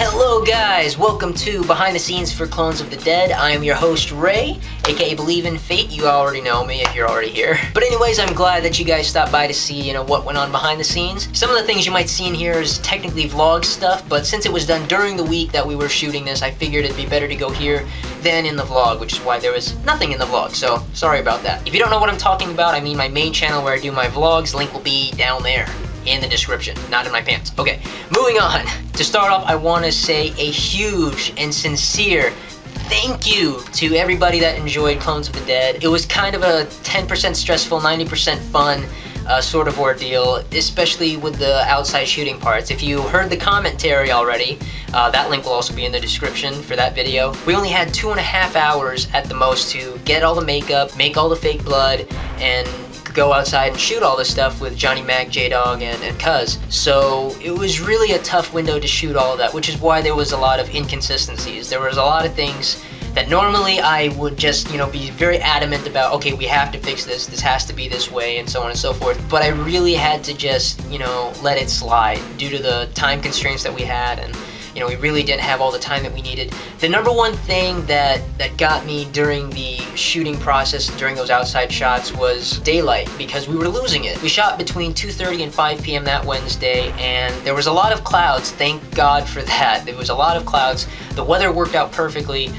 Hello guys, welcome to Behind the Scenes for Clones of the Dead. I am your host Ray, aka Believe in Fate. You already know me if you're already here. But anyways, I'm glad that you guys stopped by to see, what went on behind the scenes. Some of the things you might see in here is technically vlog stuff, but since it was done during the week that we were shooting this, I figured it'd be better to go here than in the vlog, which is why there was nothing in the vlog, so sorry about that. If you don't know what I'm talking about, I mean my main channel where I do my vlogs, link will be down there in the description, not in my pants. Okay, moving on. To start off, I want to say a huge and sincere thank you to everybody that enjoyed Clones of the Dead. It was kind of a 10% stressful, 90% fun sort of ordeal, especially with the outside shooting parts. If you heard the commentary already, that link will also be in the description for that video. We only had 2.5 hours at the most to get all the makeup, make all the fake blood, and go outside and shoot all this stuff with Johnny Mac, J-Dog, and Cuz. So it was really a tough window to shoot all of that, which is why there was a lot of inconsistencies. There was a lot of things that normally I would just, be very adamant about, okay, we have to fix this, this has to be this way, and so on and so forth. But I really had to just, let it slide due to the time constraints that we had, and we really didn't have all the time that we needed. The number one thing that got me during the shooting process, during those outside shots, was daylight, because we were losing it. We shot between 2:30 and 5 p.m. that Wednesday, and there was a lot of clouds. Thank God for that. There was a lot of clouds. The weather worked out perfectly,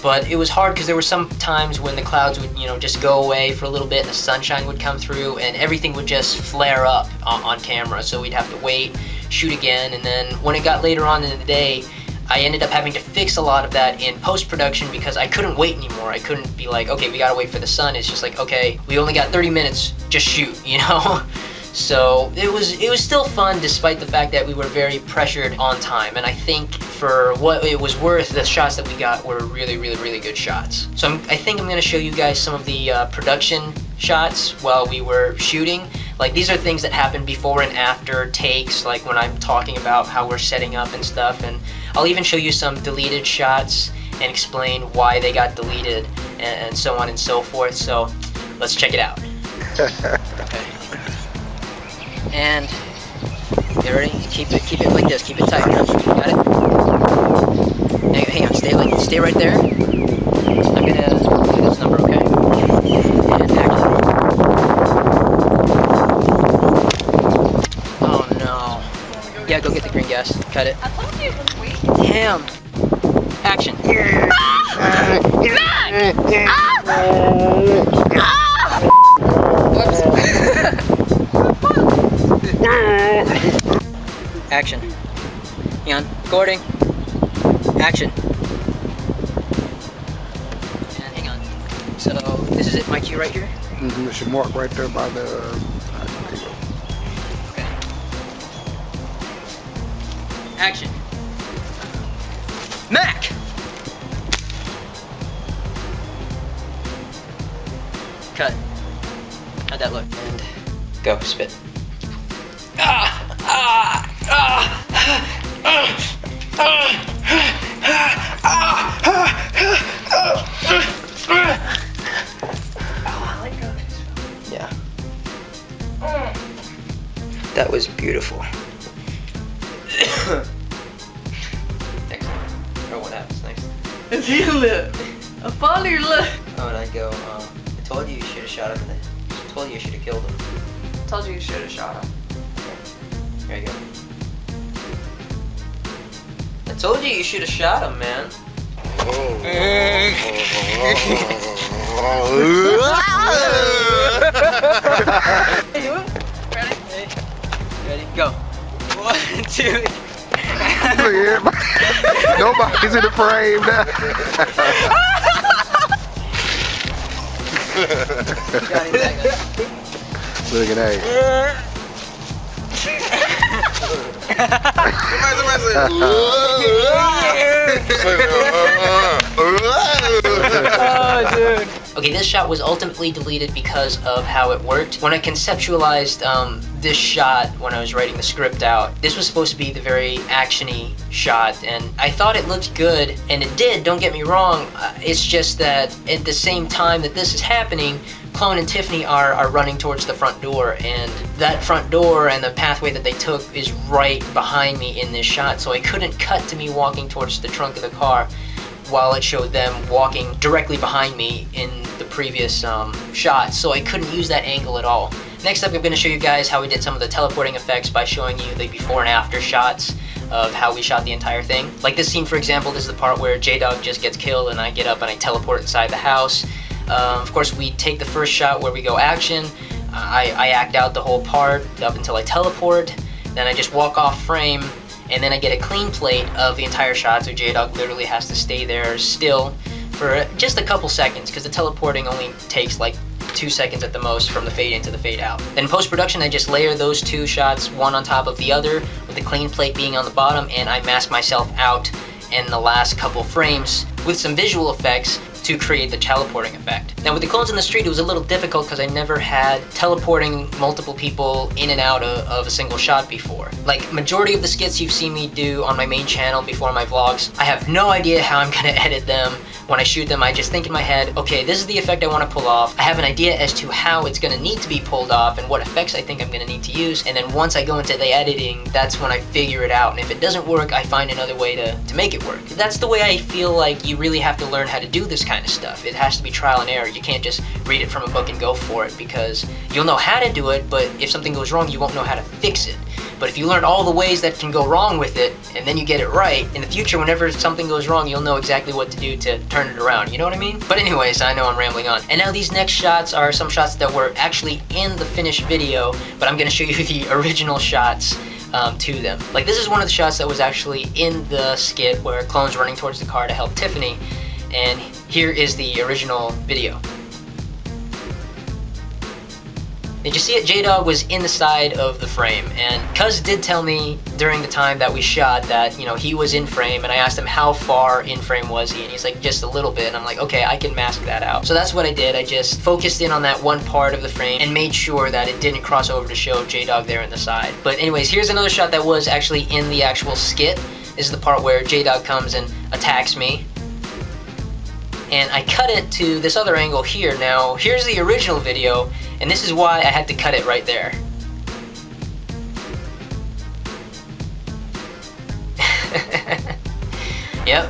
but it was hard because there were some times when the clouds would, just go away for a little bit, and the sunshine would come through, and everything would just flare up on camera, so we'd have to wait, shoot again, and then when it got later on in the day, I ended up having to fix a lot of that in post-production because I couldn't wait anymore. I couldn't be like, okay, we gotta wait for the sun. It's just like, okay, we only got 30 minutes, just shoot, So it was still fun despite the fact that we were very pressured on time, and I think for what it was worth, the shots that we got were really, really, really good shots. So I think I'm gonna show you guys some of the production shots while we were shooting. Like, these are things that happened before and after takes, like when I'm talking about how we're setting up and stuff, and I'll even show you some deleted shots and explain why they got deleted and so on and so forth. So let's check it out. Okay. And you ready? Keep it like this. Keep it tight. Got it? Hang on. Stay right there. I'm gonna do this number, okay? And action. Oh no. Yeah, go get the green gas. Cut it. I told you it was weak. Damn. Action. Action. Hang on. Recording. Action. And hang on. So this is it, my cue right here? Mm-hmm. It should mark right there by the... there you go. Okay. Action. Mac! Cut. How'd that look? And go, spit. Yeah. That was beautiful. Next one. Or what happens next? It's your lip. I follow your lip. Oh, and I go, I told you should have shot him. I told you should have killed him. I told you should have shot him. Here you go. I told you should have shot him, man. Ready? Go. 1, 2. Nobody's in the frame now. Look at that. Oh, dude. Okay, this shot was ultimately deleted because of how it worked. When I conceptualized this shot, when I was writing the script out, this was supposed to be the very action-y shot, and I thought it looked good, and it did, don't get me wrong. It's just that at the same time that this is happening, Clone and Tiffanie are running towards the front door, and that front door and the pathway that they took is right behind me in this shot, so I couldn't cut to me walking towards the trunk of the car while it showed them walking directly behind me in the previous shot, so I couldn't use that angle at all. Next up, I'm going to show you guys how we did some of the teleporting effects by showing you the before and after shots of how we shot the entire thing. Like this scene, for example, this is the part where J-Dog just gets killed and I get up and I teleport inside the house. Of course, we take the first shot where we go action. I act out the whole part up until I teleport. Then I just walk off frame, and then I get a clean plate of the entire shot, so J-Dog literally has to stay there still for just a couple seconds, because the teleporting only takes like 2 seconds at the most from the fade in to the fade out. Then post-production, I just layer those two shots one on top of the other, with the clean plate being on the bottom, and I mask myself out in the last couple frames with some visual effects to create the teleporting effect. Now with the clones in the street, it was a little difficult because I never had teleporting multiple people in and out of a single shot before. Like majority of the skits you've seen me do on my main channel before my vlogs, I have no idea how I'm gonna edit them. When I shoot them, I just think in my head, okay, this is the effect I want to pull off. I have an idea as to how it's going to need to be pulled off and what effects I think I'm going to need to use. And then once I go into the editing, that's when I figure it out. And if it doesn't work, I find another way to make it work. That's the way I feel like you really have to learn how to do this kind of stuff. It has to be trial and error. You can't just read it from a book and go for it, because you'll know how to do it, but if something goes wrong, you won't know how to fix it. But if you learn all the ways that can go wrong with it, and then you get it right, in the future, whenever something goes wrong, you'll know exactly what to do to turn it around, you know what I mean? But anyways, I know I'm rambling on. And now these next shots are some shots that were actually in the finished video, but I'm gonna show you the original shots to them. Like this is one of the shots that was actually in the skit where Clone's running towards the car to help Tiffanie, and here is the original video. Did you see it? J-Dog was in the side of the frame, and Cuz did tell me during the time that we shot that, you know, he was in frame, and I asked him how far in frame was he, and he's like, just a little bit, and I'm like, okay, I can mask that out. So that's what I did. I just focused in on that one part of the frame and made sure that it didn't cross over to show J-Dog there in the side. But anyways, here's another shot that was actually in the actual skit. This is the part where J-Dog comes and attacks me. And I cut it to this other angle here. Now, here's the original video, and this is why I had to cut it right there. Yep,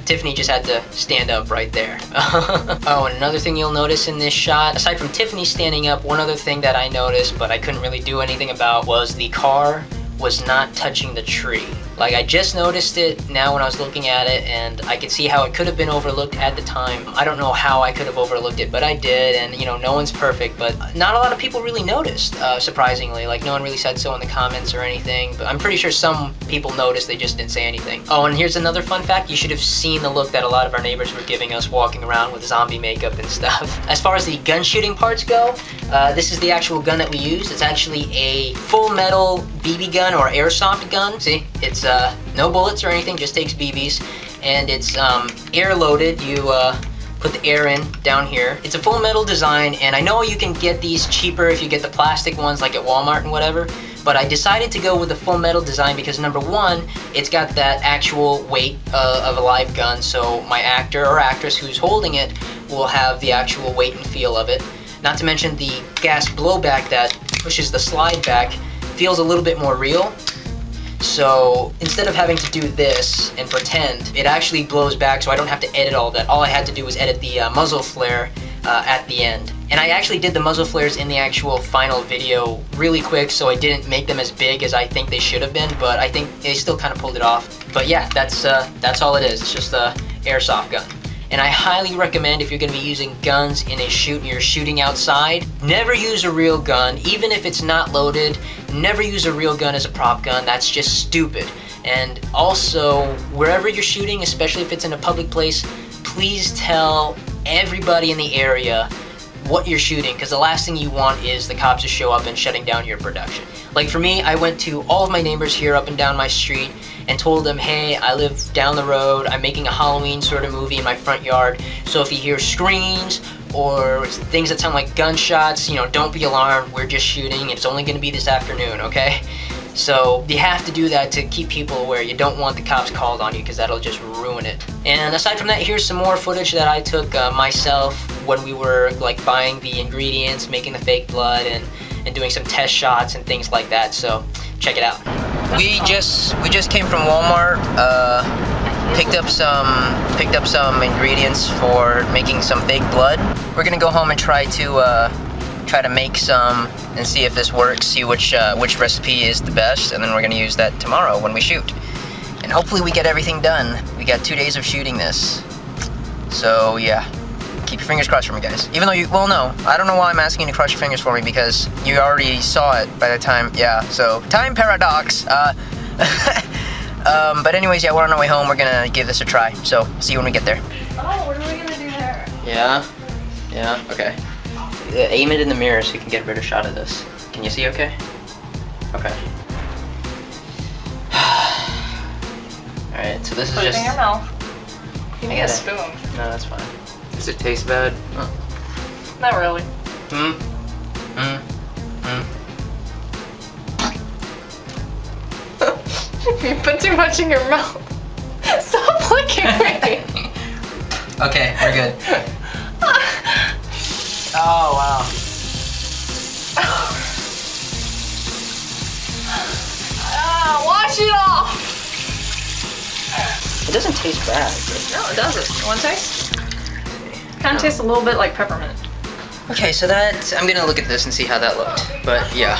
Tiffanie just had to stand up right there. Oh, and another thing you'll notice in this shot, aside from Tiffanie standing up, one other thing that I noticed, but I couldn't really do anything about, was the car was not touching the tree. Like, I just noticed it now when I was looking at it, and I could see how it could have been overlooked at the time. I don't know how I could have overlooked it, but I did, and you know, no one's perfect, but not a lot of people really noticed, surprisingly. Like, no one really said so in the comments or anything, but I'm pretty sure some people noticed, they just didn't say anything. Oh, and here's another fun fact. You should have seen the look that a lot of our neighbors were giving us walking around with zombie makeup and stuff. As far as the gun shooting parts go, this is the actual gun that we used. It's actually a full metal BB gun or airsoft gun. See, it's no bullets or anything, just takes BBs, and it's air loaded. You put the air in down here. It's a full metal design, and I know you can get these cheaper if you get the plastic ones like at Walmart and whatever, but I decided to go with the full metal design because number one, it's got that actual weight of a live gun, so my actor or actress who's holding it will have the actual weight and feel of it. Not to mention the gas blowback that pushes the slide back feels a little bit more real. So instead of having to do this and pretend, it actually blows back, so I don't have to edit all that. All I had to do was edit the muzzle flare at the end. And I actually did the muzzle flares in the actual final video really quick, so I didn't make them as big as I think they should have been, but I think they still kind of pulled it off. But yeah, that's all it is. It's just a airsoft gun. And I highly recommend, if you're going to be using guns in a shoot and you're shooting outside, never use a real gun. Even if it's not loaded, never use a real gun as a prop gun. That's just stupid. And also, wherever you're shooting, especially if it's in a public place, please tell everybody in the area what you're shooting, because the last thing you want is the cops to show up and shutting down your production. Like for me, I went to all of my neighbors here up and down my street and told them, hey, I live down the road, I'm making a Halloween sort of movie in my front yard, so if you hear screams or things that sound like gunshots, you know, don't be alarmed, we're just shooting, it's only gonna be this afternoon, okay? So you have to do that to keep people aware. You don't want the cops called on you because that'll just ruin it. And aside from that, here's some more footage that I took myself when we were like buying the ingredients, making the fake blood, and doing some test shots and things like that. So check it out. We just came from Walmart. Picked up some ingredients for making some fake blood. We're gonna go home and try to make some and see if this works. See which recipe is the best, and then we're gonna use that tomorrow when we shoot. And hopefully we get everything done. We got 2 days of shooting this. So yeah, keep your fingers crossed for me, guys. Even though no, I don't know why I'm asking you to cross your fingers for me, because you already saw it by the time, yeah, so time paradox. But anyways, yeah, we're on our way home. We're gonna give this a try. So see you when we get there. Oh, what are we gonna do there? Yeah, okay. Aim it in the mirror so you can get a better shot of this. Can you see okay? Okay. Alright, so this is Put just... it in your mouth. You need a spoon. No, that's fine. Does it taste bad? Oh. Not really. You put too much in your mouth. Stop licking me. Okay, we're good. Oh, wow. Wash it off. It doesn't taste bad. No, it doesn't. You want to taste? Kind of tastes a little bit like peppermint. Okay, so that, I'm gonna look at this and see how that looked. But yeah.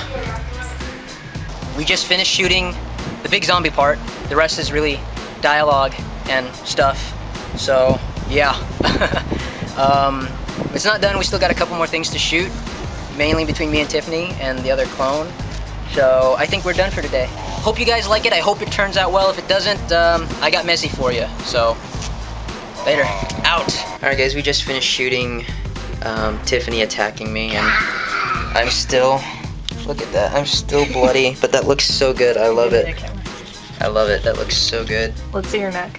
We just finished shooting the big zombie part. The rest is really dialogue and stuff. So yeah. It's not done. We still got a couple more things to shoot, mainly between me and Tiffanie and the other clone. So I think we're done for today. Hope you guys like it. I hope it turns out well. If it doesn't, I got messy for you. So later. Out. All right, guys. We just finished shooting Tiffanie attacking me, and I'm still. Look at that. I'm still bloody, but that looks so good. I love it. I love it. That looks so good. Let's see your neck.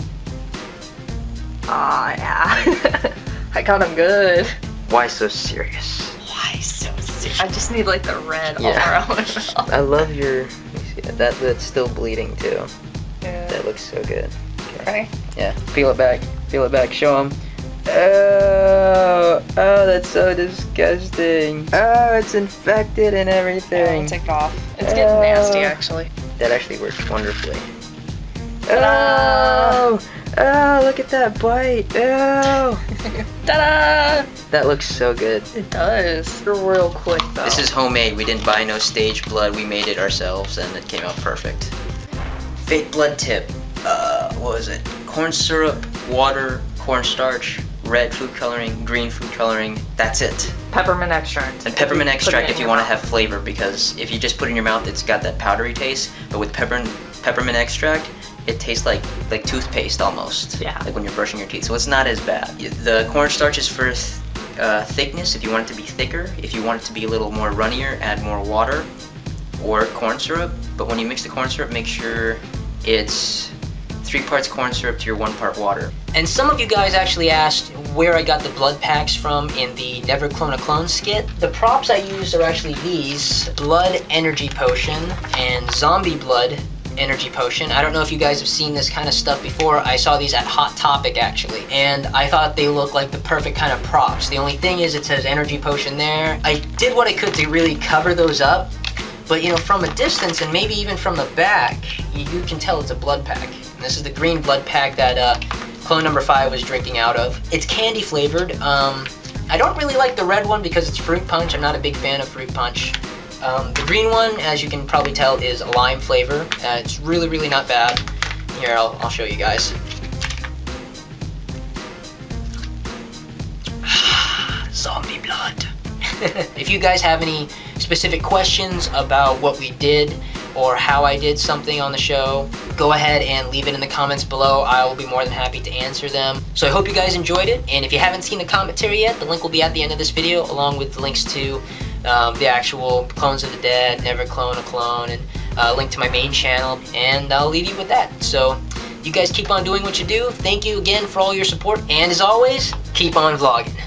Aw, yeah. I got him good. Why so serious? Why so serious? I just need like the red all Yeah. around my mouth. I love your. Let me see that. That's still bleeding too. Yeah. That looks so good. Ready? Yeah. Peel it back. Peel it back. Show them. Oh, that's so disgusting. Oh, it's infected and everything. Take it off. It's getting nasty, actually. That actually works wonderfully. Ta-da! Oh, look at that bite. Oh. Ta-da! That looks so good. It does. Real quick, though. This is homemade. We didn't buy no stage blood. We made it ourselves, and it came out perfect. Fake blood tip. What was it? Corn syrup, water, cornstarch, red food coloring, green food coloring. That's it. Peppermint extract. And peppermint extract if you want to have flavor, because if you just put it in your mouth, it's got that powdery taste. But with peppermint extract, it tastes like toothpaste almost. Yeah. Like when you're brushing your teeth. So it's not as bad. The cornstarch is for thickness. If you want it to be thicker, if you want it to be a little more runnier, add more water or corn syrup. But when you mix the corn syrup, make sure it's 3 parts corn syrup to your 1 part water. And some of you guys actually asked where I got the blood packs from in the Never Clone a Clone skit. The props I used are actually these: Blood Energy Potion and Zombie Blood Energy Potion. I don't know if you guys have seen this kind of stuff before. I saw these at Hot Topic actually, and I thought they looked like the perfect kind of props. The only thing is it says Energy Potion there. I did what I could to really cover those up, but you know, from a distance and maybe even from the back, you can tell it's a blood pack. And this is the green blood pack that clone number 5 was drinking out of. It's candy flavored. I don't really like the red one because it's fruit punch. I'm not a big fan of fruit punch. The green one, as you can probably tell, is a lime flavor. It's really, really not bad. Here, I'll show you guys. Zombie blood. If you guys have any specific questions about what we did or how I did something on the show, go ahead and leave it in the comments below. I will be more than happy to answer them. So I hope you guys enjoyed it, and if you haven't seen the commentary yet, the link will be at the end of this video, along with the links to the actual Clones of the Dead, Never Clone a Clone, and a link to my main channel, and I'll leave you with that. So you guys keep on doing what you do. Thank you again for all your support, and as always, keep on vlogging.